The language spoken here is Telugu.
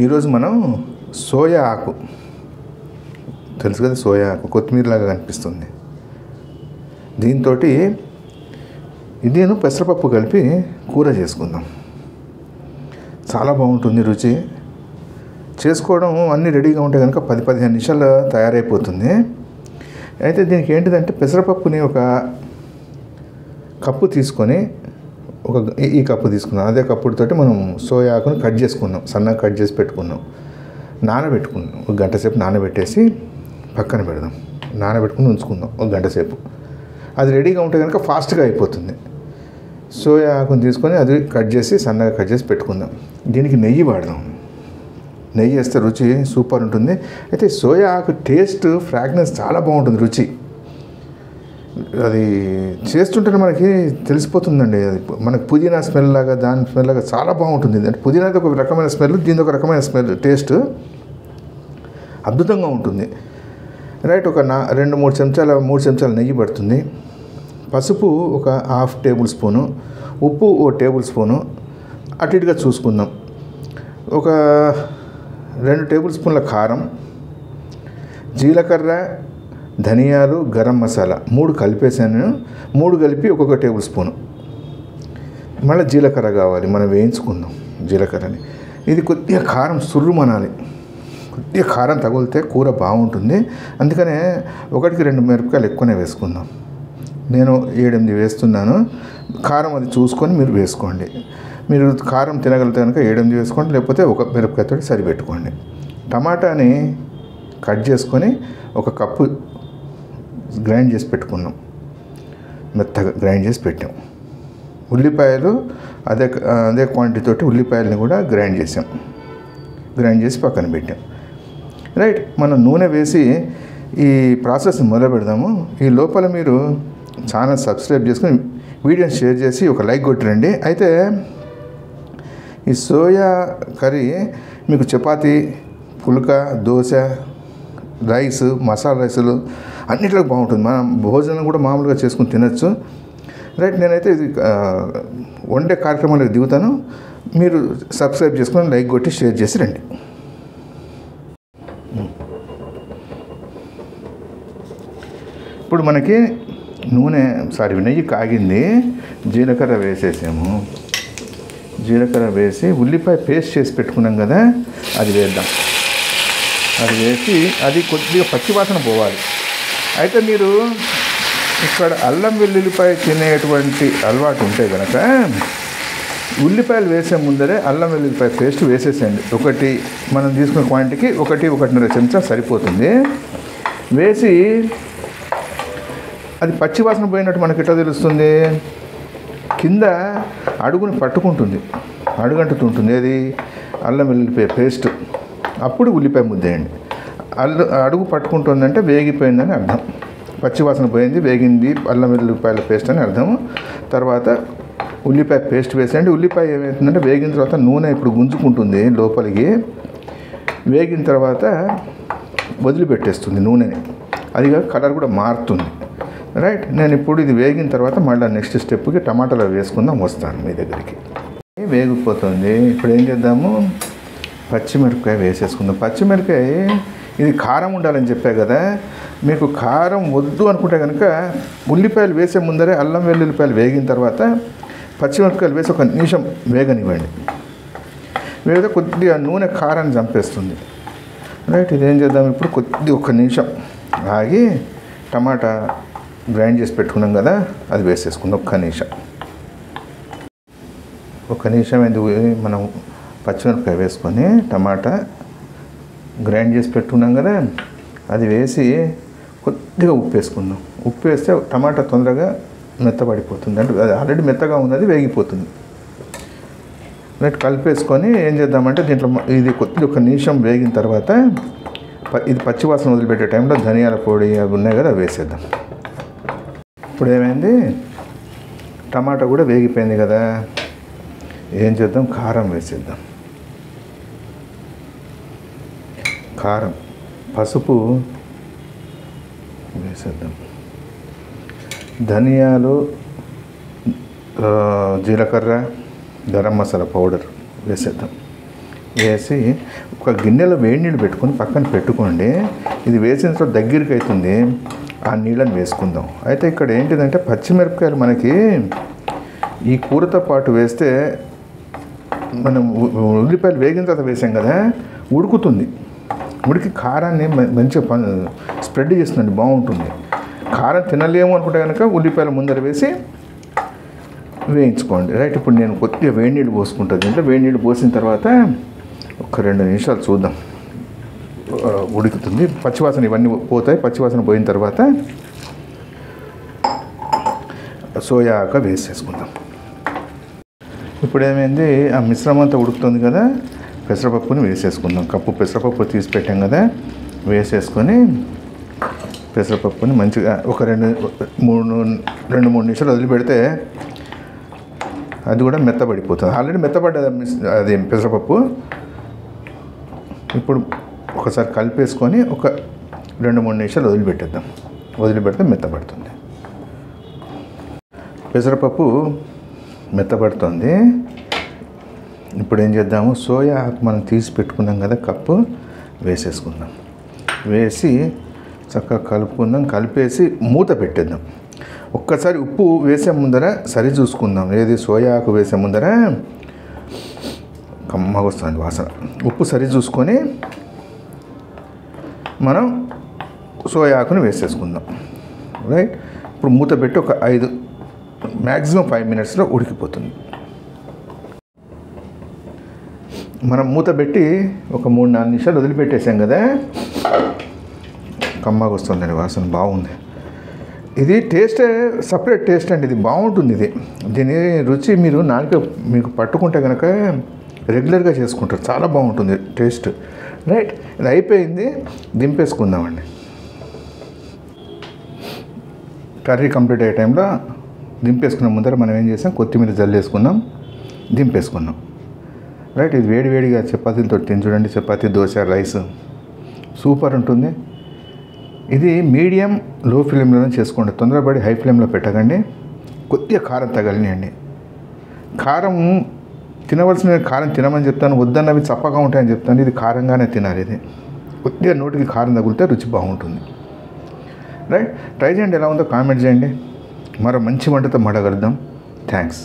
ఈరోజు మనం సోయా ఆకు, తెలుసు కదా, సోయా ఆకు కొత్తిమీరలాగా కనిపిస్తుంది. దీంతో ఇదేను పెసరపప్పు కలిపి కూర చేసుకుందాం. చాలా బాగుంటుంది రుచి. చేసుకోవడం అన్నీ రెడీగా ఉంటే కనుక 10-15 నిమిషాల్లో తయారైపోతుంది. అయితే దీనికి ఏంటిదంటే పెసరపప్పుని ఒక కప్పు తీసుకొని ఈ కప్పు తీసుకున్నాం. అదే కప్పుతోటి మనం సోయా ఆకుని కట్ చేసుకున్నాం, సన్నగా కట్ చేసి పెట్టుకున్నాం, నానబెట్టుకున్నాం. ఒక గంట సేపు నానబెట్టేసి పక్కన పెడదాం. నానబెట్టుకుని ఉంచుకుందాం ఒక గంట సేపు. అది రెడీగా ఉంటే కనుక ఫాస్ట్గా అయిపోతుంది. సోయా ఆకుని తీసుకొని అది కట్ చేసి సన్నగా కట్ చేసి పెట్టుకుందాం. దీనికి నెయ్యి వాడదాం. నెయ్యి వేస్తే రుచి సూపర్ ఉంటుంది. అయితే సోయా ఆకు టేస్ట్, ఫ్రాగ్రెన్స్ చాలా బాగుంటుంది. రుచి అది చేస్తుంటే మనకి తెలిసిపోతుందండి. అది మనకు పుదీనా స్మెల్ లాగా, దాని స్మెల్ లాగా చాలా బాగుంటుంది. అంటే పుదీనాది ఒక రకమైన స్మెల్, దీని ఒక రకమైన స్మెల్, టేస్ట్ అద్భుతంగా ఉంటుంది. రైట్. ఒక 2-3 చెంచాల నెయ్యి పడుతుంది. పసుపు ఒక 1/2 టేబుల్ స్పూను, ఉప్పు 1 టేబుల్ స్పూను, అటు ఇటుగా చూసుకుందాం. ఒక 2 టేబుల్ స్పూన్ల కారం, జీలకర్ర, ధనియాలు, గరం మసాలా 3 కలిపేసాను. 3 కలిపి ఒక్కొక్క టేబుల్ స్పూను. మళ్ళీ జీలకర్ర కావాలి, మనం వేయించుకుందాం జీలకర్రని. ఇది కొద్దిగా కారం సుర్రుమనాలి. కొద్దిగా కారం తగిలితే కూర బాగుంటుంది. అందుకనే 1-2 మిరపకాయలు ఎక్కువనే వేసుకుందాం. నేను 7-8 వేస్తున్నాను. కారం అది చూసుకొని మీరు వేసుకోండి. మీరు కారం తినగలిగితే కనుక 7-8 వేసుకోండి, లేకపోతే 1 మిరపకాయతో సరిపెట్టుకోండి. టమాటాని కట్ చేసుకొని 1 కప్పు గ్రైండ్ చేసి పెట్టుకున్నాం, మెత్తగా గ్రైండ్ చేసి పెట్టాం. ఉల్లిపాయలు అదే క్వాంటిటీ తోటి ఉల్లిపాయలని కూడా గ్రైండ్ చేసి పక్కన పెట్టాం. రైట్. మనం నూనె వేసి ఈ ప్రాసెస్ని మొదలు పెడదాము. ఈ లోపల మీరు ఛానల్ సబ్స్క్రైబ్ చేసుకొని వీడియోని షేర్ చేసి ఒక లైక్ కొట్టిరండి. అయితే ఈ సోయా కర్రీ మీకు చపాతీ, పుల్కా, దోశ, రైస్, మసాలా రైసులు అన్నింటిలో బాగుంటుంది. మనం భోజనం కూడా మామూలుగా చేసుకుని తినచ్చు. రైట్. నేనైతే ఇది వండే కార్యక్రమాలకు దిగుతాను. మీరు సబ్స్క్రైబ్ చేసుకొని లైక్ కొట్టి షేర్ చేసి రండి. ఇప్పుడు మనకి నెయ్యి కాగింది. జీలకర్ర వేసేసాము. జీలకర్ర వేసి ఉల్లిపాయ పేస్ట్ చేసి పెట్టుకున్నాం కదా, అది వేద్దాం. అది వేసి అది కొద్దిగా పచ్చివాసన పోవాలి. అయితే మీరు ఇక్కడ అల్లం వెల్లుల్లిపాయ తినేటువంటి అలవాటు ఉంటే కనుక ఉల్లిపాయలు వేసే ముందరే అల్లం వెల్లుల్లిపాయ పేస్ట్ వేసేసేయండి. మనం తీసుకున్న క్వాంటిటీకి 1-1.5 చెంచా సరిపోతుంది. వేసి అది పచ్చివాసన పోయినట్టు మనకి ఎట్లా తెలుస్తుంది? కింద అడుగుని పట్టుకుంటుంది, అడుగంటుతుంటుంది. అది అల్లం వెల్లుల్లిపాయ పేస్ట్. అప్పుడు ఉల్లిపాయ ముద్దేయండి. అడుగు పట్టుకుంటుందంటే వేగిపోయిందని అర్థం. పచ్చివాసన పోయింది, వేగింది, అల్లం వెల్లుల్లిపాయల పేస్ట్ అని అర్థం. తర్వాత ఉల్లిపాయ పేస్ట్ వేసేయండి. ఉల్లిపాయ ఏమవుతుందంటే వేగిన తర్వాత నూనె ఇప్పుడు గుంజుకుంటుంది లోపలికి. వేగిన తర్వాత వదిలిపెట్టేస్తుంది నూనెని. అది కలర్ కూడా మారుతుంది. రైట్. నేను ఇప్పుడు ఇది వేగిన తర్వాత మళ్ళీ నెక్స్ట్ స్టెప్కి టమాటాలు వేసుకుందాం, వస్తాను మీ దగ్గరికి. వేగిపోతుంది. ఇప్పుడు ఏం చేద్దాము? పచ్చిమిరపకాయ వేసేసుకుందాం. పచ్చిమిరపకాయ ఇది కారం ఉండాలని చెప్పా కదా. మీకు కారం వద్దు అనుకుంటే కనుక ఉల్లిపాయలు వేసే ముందరే అల్లం వెల్లుల్లిపాయలు వేగిన తర్వాత పచ్చిమిరపకాయలు వేసి 1 నిమిషం వేగనివ్వండి. వేగితే కొద్దిగా నూనె కారాన్ని చంపేస్తుంది. రైట్. ఇదేం చేద్దాం ఇప్పుడు? 1 నిమిషం ఆగి టమాటా గ్రైండ్ చేసి పెట్టుకున్నాం కదా, అది వేసేసుకుందాం. 1 నిమిషం. 1 నిమిషం ఎందుకు? మనం పచ్చిమిరపకాయ వేసుకొని టమాటా గ్రైండ్ చేసి పెట్టుకున్నాం కదా, అది వేసి కొద్దిగా ఉప్పు వేసుకుందాం. ఉప్పు వేస్తే టమాటా తొందరగా మెత్తబడిపోతుంది. అంటే అది ఆల్రెడీ మెత్తగా ఉన్నది, వేగిపోతుంది. రైట్. కలిపేసుకొని ఏం చేద్దామంటే దీంట్లో ఇది కొద్దిగా 1 నిమిషం వేగిన తర్వాత ఇది పచ్చివాసన వదిలిపెట్టే టైంలో ధనియాల పొడి అవి ఉన్నాయి కదా, అవి వేసేద్దాం. ఇప్పుడు ఏమైంది? టమాటా కూడా వేగిపోయింది కదా. ఏం చేద్దాం? కారం వేసేద్దాం. కారం, పసుపు వేసేద్దాం. ధనియాలు, జీలకర్ర, గరం మసాలా పౌడర్ వేసేద్దాం. వేసి ఒక గిన్నెలో వేడి నీళ్ళు పెట్టుకొని పక్కన పెట్టుకోండి. ఇది వేసిన తర్వాత దగ్గరికి అవుతుంది, ఆ నీళ్ళని వేసుకుందాం. అయితే ఇక్కడ ఏంటిదంటే పచ్చిమిరపకాయలు మనకి ఈ కూరతో పాటు వేస్తే మనం ఉల్లిపాయలు వేగిన తర్వాత వేసాం కదా, ఉడుకుతుంది. ఉడికి కారాన్ని మంచిగా స్ప్రెడ్ చేస్తుందండి, బాగుంటుంది. కారం తినలేము అనుకుంటే కనుక ఉల్లిపాయలు ముందర వేసి వేయించుకోండి. రైట్, ఇప్పుడు నేను కొద్దిగా వేడి నీళ్ళు పోసుకుంటుంది. దీంట్లో వేడి నీళ్ళు పోసిన తర్వాత ఒక 2 నిమిషాలు చూద్దాం, ఉడుకుతుంది. పచ్చివాసన ఇవన్నీ పోతాయి. పచ్చివాసన పోయిన తర్వాత సోయా ఆకు వేసేసుకుందాం. ఇప్పుడు ఏమైంది, ఆ మిశ్రమం అంతా ఉడుకుతుంది కదా, పెసరపప్పుని వేసేసుకుందాం. కప్పు పెసరపప్పు తీసి పెట్టాం కదా, వేసేసుకొని పెసరపప్పుని మంచిగా ఒక 2-3 నిమిషాలు వదిలిపెడితే అది కూడా మెత్తబడిపోతుంది. ఆల్రెడీ అది పెసరపప్పు. ఇప్పుడు ఒకసారి కలిపేసుకొని ఒక 2-3 నిమిషాలు వదిలిపెట్టేద్దాం. వదిలిపెడితే మెత్తబడుతుంది. పెసరపప్పు మెత్తబడుతుంది. ఇప్పుడు ఏం చేద్దాము, సోయా ఆకు మనం తీసి పెట్టుకున్నాం కదా, కప్పు వేసేసుకుందాం. వేసి చక్కగా కలుపుకుందాం. కలిపేసి మూత పెట్టేద్దాం. ఒక్కసారి ఉప్పు వేసే ముందర సరి చూసుకుందాం. ఏది, సోయా ఆకు వేసే ముందర కమ్మగా వస్తుంది వాసన. ఉప్పు సరి చూసుకొని మనం సోయా ఆకుని వేసేసుకుందాం. రైట్, ఇప్పుడు మూత పెట్టి ఒక మ్యాక్సిమం 5 మినిట్స్లో ఉడికిపోతుంది. మనం మూత పెట్టి ఒక 3-4 నిమిషాలు వదిలిపెట్టేసాం కదా, కమ్మగా వస్తుందండి వాసన, బాగుంది. ఇది టేస్టే సపరేట్ టేస్ట్ అండి, ఇది బాగుంటుంది. దీని రుచి మీరు మీకు పట్టుకుంటే కనుక రెగ్యులర్గా చేసుకుంటారు, చాలా బాగుంటుంది టేస్ట్. రైట్, ఇది అయిపోయింది, దింపేసుకుందామండి. కర్రీ కంప్లీట్ అయ్యే టైంలో దింపేసుకున్న ముందర మనం ఏం చేసాం, కొత్తిమీర జల్లేసుకున్నాం, దింపేసుకున్నాం. రైట్, ఇది వేడివేడిగా చపాతీలతో తిని చూడండి. చపాతీ, దోశ, రైస్ సూపర్ ఉంటుంది. ఇది మీడియం లో ఫ్లేమ్లో చేసుకోండి, తొందరపడి హై ఫ్లేమ్లో పెట్టకండి. కొద్దిగా కారం తగలినండి. కారం తినవలసిన కారం తినమని చెప్తాను, వద్దన్నవి చప్పగా ఉంటాయని చెప్తాను. ఇది కారంగానే తినాలి. ఇది కొద్దిగా నోటికి కారం తగిలితే రుచి బాగుంటుంది. రైట్, ట్రై చేయండి, ఎలా ఉందో కామెంట్ చేయండి. మరో మంచి వంటతో మడగలుద్దాం. థ్యాంక్స్.